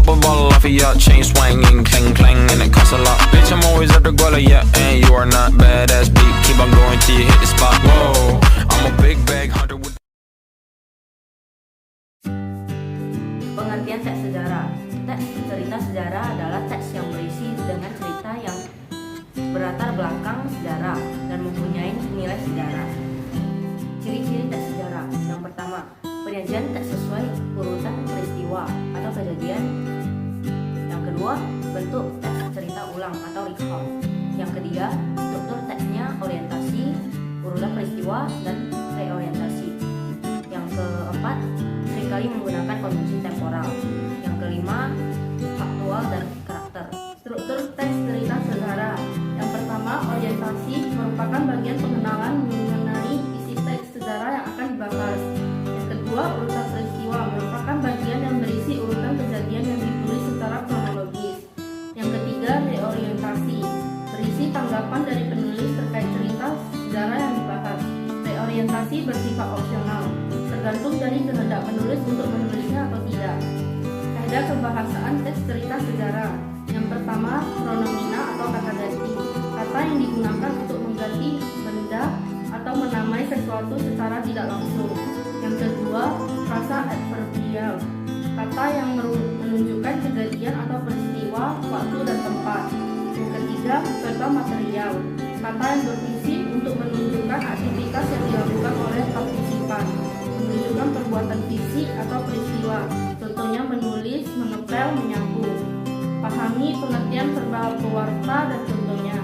pop a bottle off of your chain swinging, clang clang, and it costs a lot. Bitch, I'm always at the guala, yeah, and you are not badass beat. Keep on going till you hit the spot. Whoa, I'm a big bag hunter with. Pengertian teks sejarah. Teks cerita sejarah adalah teks yang berisi dengan cerita yang berlatar belakang sejarah dan mempunyai nilai sejarah. Ciri-ciri teks sejarah. Yang pertama, penyajian teks sesuai urutan peristiwa atau kejadian. Yang kedua, bentuk teks cerita ulang atau recount. Yang ketiga, struktur teksnya orientasi, urutan peristiwa, dan reorientasi. Yang keempat, seringkali menggunakan konvensi temporal. Yang kelima, faktual dan karakter. Struktur teks cerita sejarah. Yang pertama, orientasi merupakan bagian pengenalan mengenai isi teks sejarah yang akan dibahas. Yang kedua, urutan peristiwa merupakan bagian yang berisi urutan kejadian yang ditulis secara kronologis. Yang ketiga, reorientasi berisi tanggapan dari penulis terkait cerita sejarah yang dibahas. Reorientasi bersifat opsional, tergantung dari kehendak penulis untuk menulisnya atau tidak. Kaidah kebahasaan teks cerita sejarah. Yang pertama, pronomina atau kata ganti. Kata yang digunakan untuk mengganti benda atau menamai sesuatu secara tidak langsung. Yang kedua, frasa adverbial. Kata yang menunjukkan kejadian atau peristiwa, waktu dan tempat. Yang ketiga, verba material. Kata yang berfungsi untuk menunjukkan aktivitas yang dilakukan oleh partisipan, menunjukkan perbuatan fisik atau peristiwa. Contohnya menulis, menempel, menyapu. Pahami pengertian verba pewarta dan contohnya.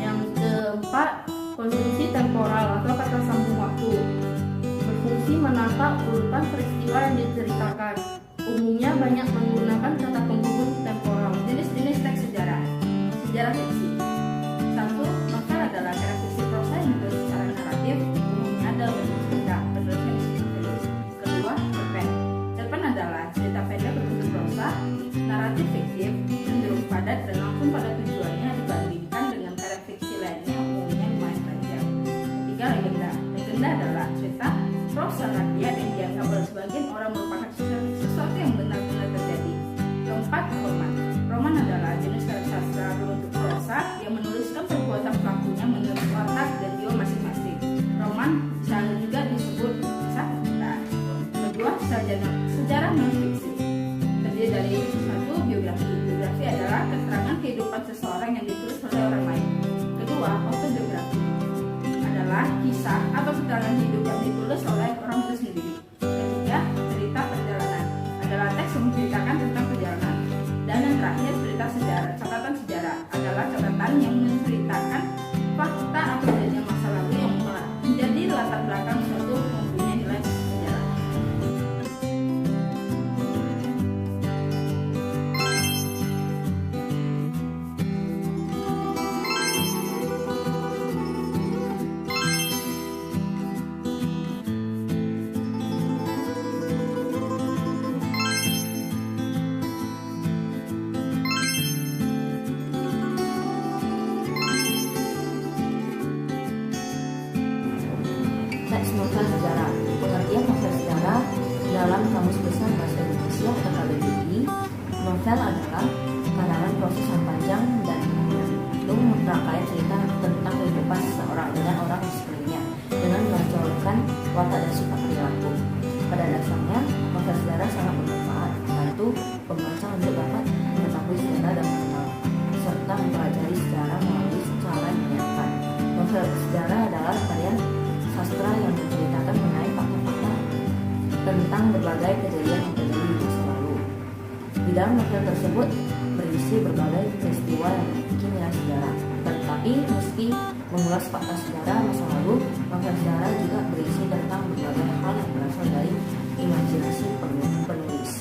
Yang keempat, konstruksi temporal atau kata sambung waktu. Berfungsi menata urutan peristiwa yang diceritakan. Umumnya banyak menggunakan kata penghubung temporal. Jenis-jenis teks sejarah. Sejarah fiksi. 1. Novel adalah karya fiksi prosa yang ditulis secara naratif, umumnya dalam bentuk cerita, penulisnya ditulis. Kedua, cerpen. Cerpen adalah cerita pendek berbentuk prosa, naratif fiktif, cenderung padat dan langsung pada tujuannya dibandingkan dengan karya fiksi lainnya yang umumnya lumayan panjang. Ketiga, legenda. Legenda adalah cerita prosa rakyat yang dianggap oleh sebagian orang merupakan sesuatu yang benar-benar terjadi. Keempat, roman. Roman adalah jenis karya sastra berbentuk prosa yang menuliskan perbuatan pelakunya menurut watak dan jiwa masing-masing. Roman bisa juga disebut kisah cinta. Kedua, sejarah non-fiksi. Terdiri dari satu, biografi. Biografi adalah keterangan kehidupan seseorang yang ditulis oleh orang lain. Kedua, autobiografi adalah kisah atau keterangan hidup yang ditulis oleh orang itu sendiri. Ketiga, cerita perjalanan adalah teks yang menceritakan tentang perjalanan. Dan yang terakhir, cerita sejarah. Catatan sejarah adalah catatan yang menceritakan fakta atau kejadian masa lalu yang menjadi latar belakang suatu mempunyai nilai sejarah. Teks novel sejarah. Pengertian novel sejarah dalam Kamus Besar Bahasa Indonesia atau KBBI, novel adalah karangan proses yang panjang dan mengandung rangkaian cerita tentang kehidupan seseorang dengan orang di sekelilingnya dengan menonjolkan watak dan sifat perilaku. Pada dasarnya, novel sejarah sangat bermanfaat, membantu pembaca untuk dapat mengetahui sejarah dan mengenal serta mempelajari sejarah melalui cara yang menyenangkan. Novel sejarah adalah karya sastra yang menceritakan mengenai fakta-fakta tentang berbagai kejadian yang terjadi di masa lalu. Di dalam novel tersebut berisi berbagai peristiwa yang memiliki nilai sejarah. Tetapi meski mengulas fakta sejarah masa lalu, novel sejarah juga berisi tentang berbagai hal yang berasal dari imajinasi penulis.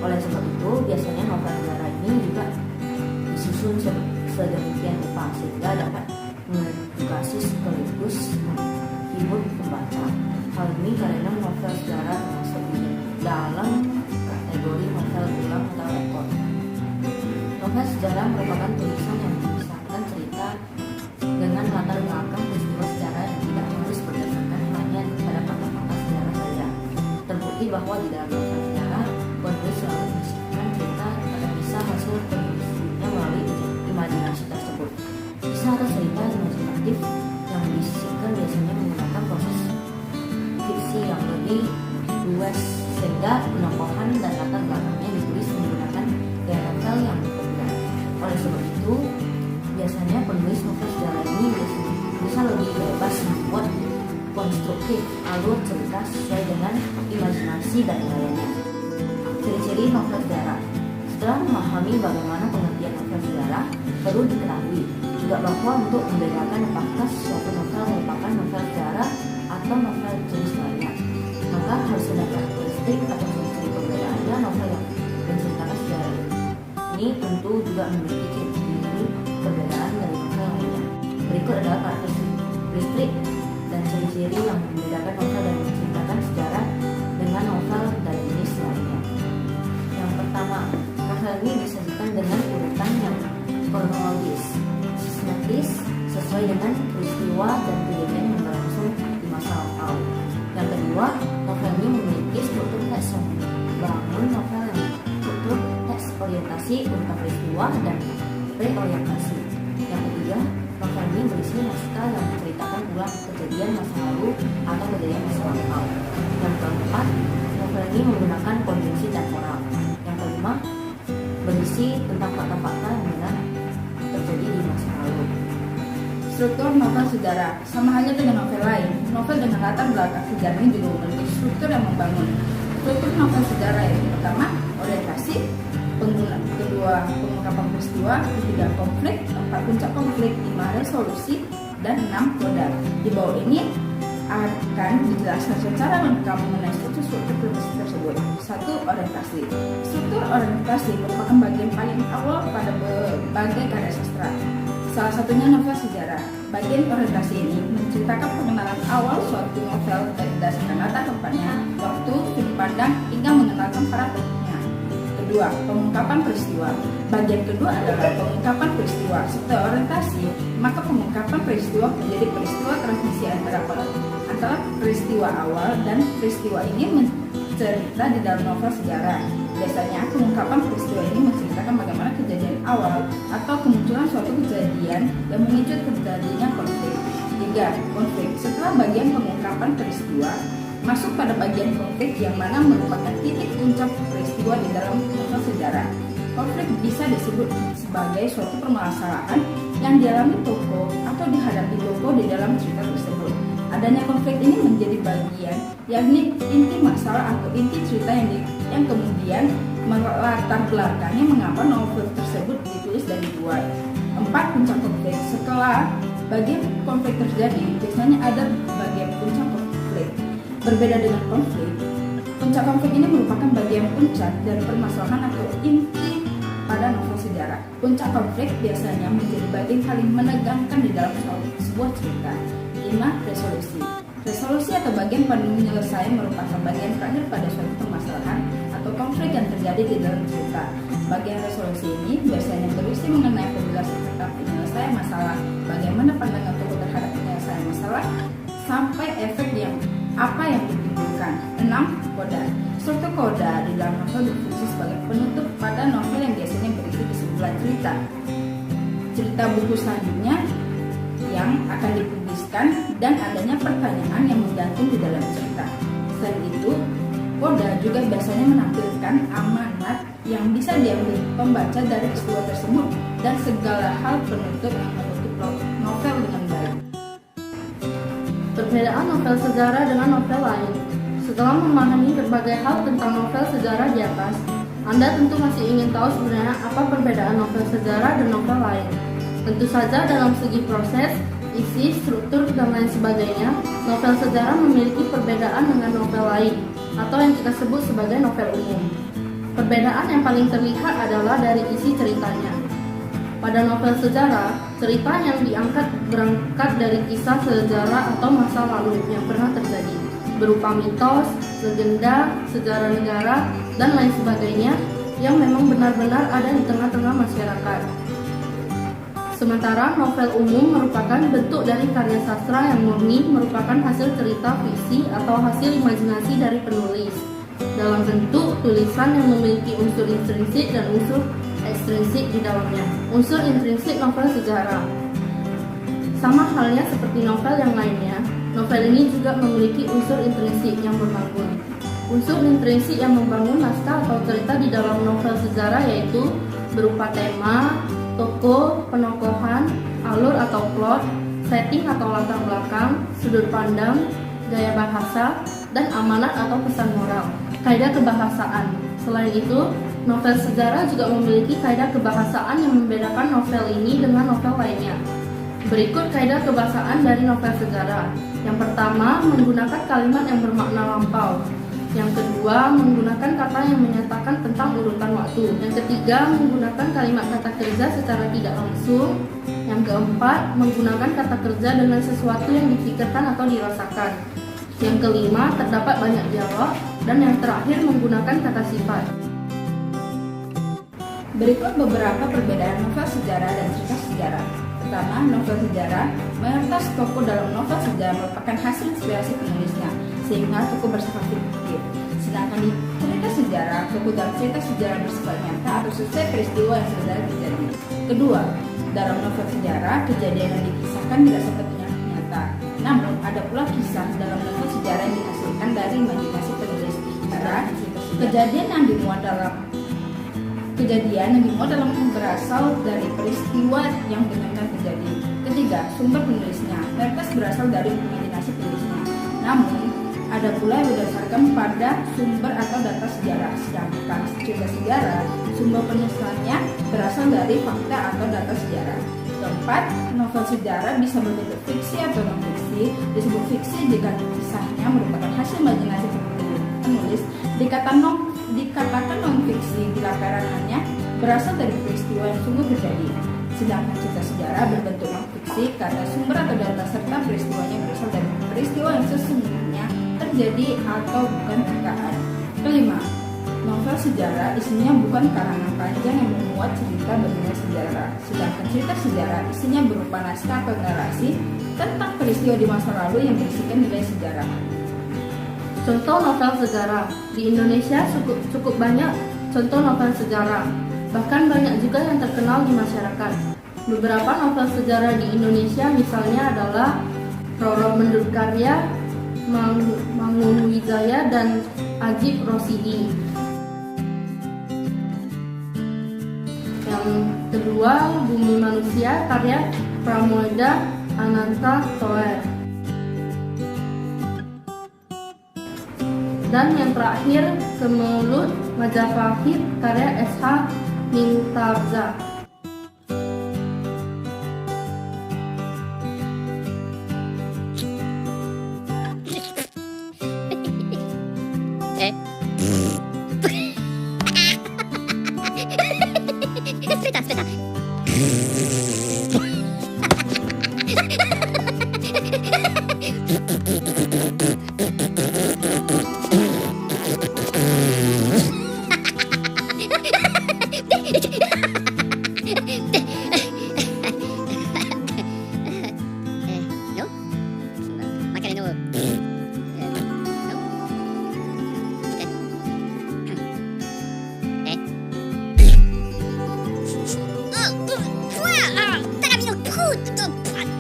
Oleh sebab itu, biasanya novel sejarah ini juga disusun sedemikian rupa sehingga dapat mengedukasi sekaligus menghibur pembaca. Hal ini karena novel sejarah termasuk dalam kategori novel ulang atau rekor. Novel sejarah merupakan tulisan yang mengisahkan cerita dengan latar belakang peristiwa sejarah yang tidak harus berdasarkan hanya pada fakta-fakta sejarah saja. Terbukti bahwa di dalam novel sejarah penulis selalu mengisahkan cerita lebih luas sehingga penokohan dan latar belakangnya ditulis menggunakan gaya novel yang berbeda. Oleh sebab itu, biasanya penulis novel sejarah ini bisa lebih bebas membuat konstruktif alur cerita sesuai dengan imajinasi dan gayanya. Ciri-ciri novel sejarah. Setelah memahami bagaimana pengertian novel sejarah, perlu diketahui juga bahwa untuk membedakan apakah suatu novel merupakan novel sejarah atau novel jenis lainnya, maka harus ada karakteristik atau ciri perbedaannya novel yang menceritakan sejarah ini tentu juga memiliki ciri perbedaan dari novel lainnya. Berikut adalah karakteristik dan ciri-ciri yang membedakan novel yang menceritakan sejarah dengan novel dari jenis lainnya. Yang pertama, novel ini disajikan dengan urutan yang kronologis, sistematis, sesuai dengan peristiwa dan kejadian yang berlangsung di masa lampau. Yang kedua, novel ini memiliki struktur teks yang membangun novel yang struktur teks orientasi, urutan peristiwa, dan reorientasi. Yang ketiga, novel ini berisi naskah yang menceritakan ulang kejadian masa lalu atau kejadian masa lampau. Yang keempat, novel ini menggunakan konvensi temporal. Yang kelima, berisi tentang fakta-fakta yang benar terjadi di masa lalu. Struktur novel sejarah sama halnya dengan novel lain. Novel dengan latar belakang sejarah ini juga memiliki struktur yang membangun. Struktur novel sejarah yang pertama, orientasi, kedua, pengungkapan peristiwa, ketiga, konflik, empat, puncak konflik, lima, resolusi, dan enam, koda. Di bawah ini akan dijelaskan secara lengkap mengenai struktur tersebut. 1. Orientasi. Struktur orientasi merupakan bagian paling awal pada berbagai karya sastra. Salah satunya novel sejarah. Bagian orientasi ini menceritakan pengenalan awal suatu novel berdasarkan latar tempatnya, waktu, sudut pandang, hingga mengenalkan para tokohnya. Kedua, pengungkapan peristiwa. Bagian kedua adalah pengungkapan peristiwa. Setelah orientasi, maka pengungkapan peristiwa menjadi peristiwa transmisi antara peristiwa awal dan peristiwa ini mencerita di dalam novel sejarah. Biasanya pengungkapan peristiwa ini menceritakan bagaimana kejadian awal atau kemunculan suatu kejadian yang memicu terjadinya konflik. 3. Konflik. Setelah bagian pengungkapan peristiwa, masuk pada bagian konflik yang mana merupakan titik puncak peristiwa di dalam novel sejarah. Konflik bisa disebut sebagai suatu permasalahan yang dialami tokoh atau dihadapi tokoh di dalam cerita tersebut. Adanya konflik ini menjadi bagian yakni inti masalah atau inti cerita yang kemudian melatar belakangi mengapa novel tersebut ditulis dan dibuat. 4. Puncak konflik. Setelah bagian konflik terjadi, biasanya ada bagian puncak konflik. Berbeda dengan konflik, puncak konflik ini merupakan bagian puncak dari permasalahan atau inti pada novel sejarah. Puncak konflik biasanya menjadi bagian paling menegangkan di dalam sebuah cerita. 5. Resolusi. Resolusi atau bagian penyelesaian merupakan bagian terakhir pada suatu permasalahan atau konflik yang terjadi di dalam cerita. Bagian resolusi ini biasanya berisi mengenai penjelasan tentang penyelesaian masalah, bagaimana pandangan tokoh terhadap penyelesaian masalah, sampai efek yang ditimbulkan. 6. Koda. Struktur koda di dalam novel berfungsi sebagai penutup pada novel yang biasanya berisi kesimpulan cerita. Cerita buku selanjutnya yang akan dipubliskan dan adanya pertanyaan yang menggantung di dalam cerita. Selain itu, koda juga biasanya menampilkan amanat yang bisa diambil pembaca dari peristiwa tersebut dan segala hal penutup yang menutup novel dengan baik. Perbedaan novel sejarah dengan novel lain. Setelah memahami berbagai hal tentang novel sejarah di atas, Anda tentu masih ingin tahu sebenarnya apa perbedaan novel sejarah dan novel lain. Tentu saja dalam segi proses, isi, struktur, dan lain sebagainya, novel sejarah memiliki perbedaan dengan novel lain, atau yang kita sebut sebagai novel umum. Perbedaan yang paling terlihat adalah dari isi ceritanya. Pada novel sejarah, cerita yang diangkat berangkat dari kisah sejarah atau masa lalu yang pernah terjadi, berupa mitos, legenda, sejarah negara, dan lain sebagainya yang memang benar-benar ada di tengah-tengah masyarakat. Sementara novel umum merupakan bentuk dari karya sastra yang murni, merupakan hasil cerita fiksi atau hasil imajinasi dari penulis, dalam bentuk tulisan yang memiliki unsur intrinsik dan unsur ekstrinsik di dalamnya. Unsur intrinsik novel sejarah sama halnya seperti novel yang lainnya. Novel ini juga memiliki unsur intrinsik yang membangun. Unsur intrinsik yang membangun naskah atau cerita di dalam novel sejarah yaitu berupa tema, tokoh, penokohan, alur atau plot, setting atau latar belakang, sudut pandang, gaya bahasa, dan amanat atau pesan moral. Kaidah kebahasaan. Selain itu, novel sejarah juga memiliki kaidah kebahasaan yang membedakan novel ini dengan novel lainnya. Berikut kaidah kebahasaan dari novel sejarah. Yang pertama, menggunakan kalimat yang bermakna lampau. Yang kedua, menggunakan kata yang menyatakan tentang urutan waktu. Yang ketiga, menggunakan kalimat kata kerja secara tidak langsung. Yang keempat, menggunakan kata kerja dengan sesuatu yang dipikirkan atau dirasakan. Yang kelima, terdapat banyak dialog. Dan yang terakhir, menggunakan kata sifat. Berikut beberapa perbedaan novel sejarah dan cerita sejarah. Pertama, novel sejarah, mayoritas tokoh dalam novel sejarah merupakan hasil inspirasi penulisnya, sehingga tokoh bersifat fiktif. Sedangkan di cerita sejarah, tokoh dalam cerita sejarah bersifat nyata atau sesuai peristiwa yang sebenarnya terjadi. Kedua, dalam novel sejarah, kejadian yang dikisahkan tidak sepertinya nyata. Namun, ada pula kisah dalam novel sejarah yang dihasilkan dari imajinasi penulis. Karena kejadian yang dimuat dalam berasal dari peristiwa yang benar-benar terjadi. Ketiga, sumber penulisnya mayoritas berasal dari imajinasi penulisnya. Namun, ada pula yang berdasarkan pada sumber atau data sejarah. Sedangkan cerita sejarah, sumber penulisannya berasal dari fakta atau data sejarah. Keempat, novel sejarah bisa berbentuk fiksi atau non-fiksi. Disebut fiksi jika kisahnya merupakan hasil imajinasi penulis. Dikatakan non-fiksi bila karangannya berasal dari peristiwa yang sungguh terjadi. Sedangkan cerita sejarah berbentuk non-fiksi karena sumber atau data serta peristiwanya berasal dari peristiwa yang sesungguhnya terjadi atau bukan rangkaan. Kelima, novel sejarah isinya bukan karangan panjang yang memuat cerita bernilai sejarah. Sedangkan cerita sejarah isinya berupa naskah atau narasi tentang peristiwa di masa lalu yang berisikan nilai sejarah. Contoh novel sejarah. Di Indonesia cukup banyak contoh novel sejarah. Bahkan banyak juga yang terkenal di masyarakat. Beberapa novel sejarah di Indonesia misalnya adalah Roro Mendurkarya, Mangun Wijaya, dan Ajib Rosidi. Yang kedua, Bumi Manusia karya Pramoeda Ananta Toer. Dan yang terakhir, Kemelut Majapahit karya S.H. Mintarza.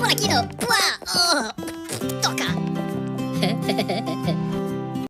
Por aquí no. ¡Pua! ¡Oh! ¡Toca!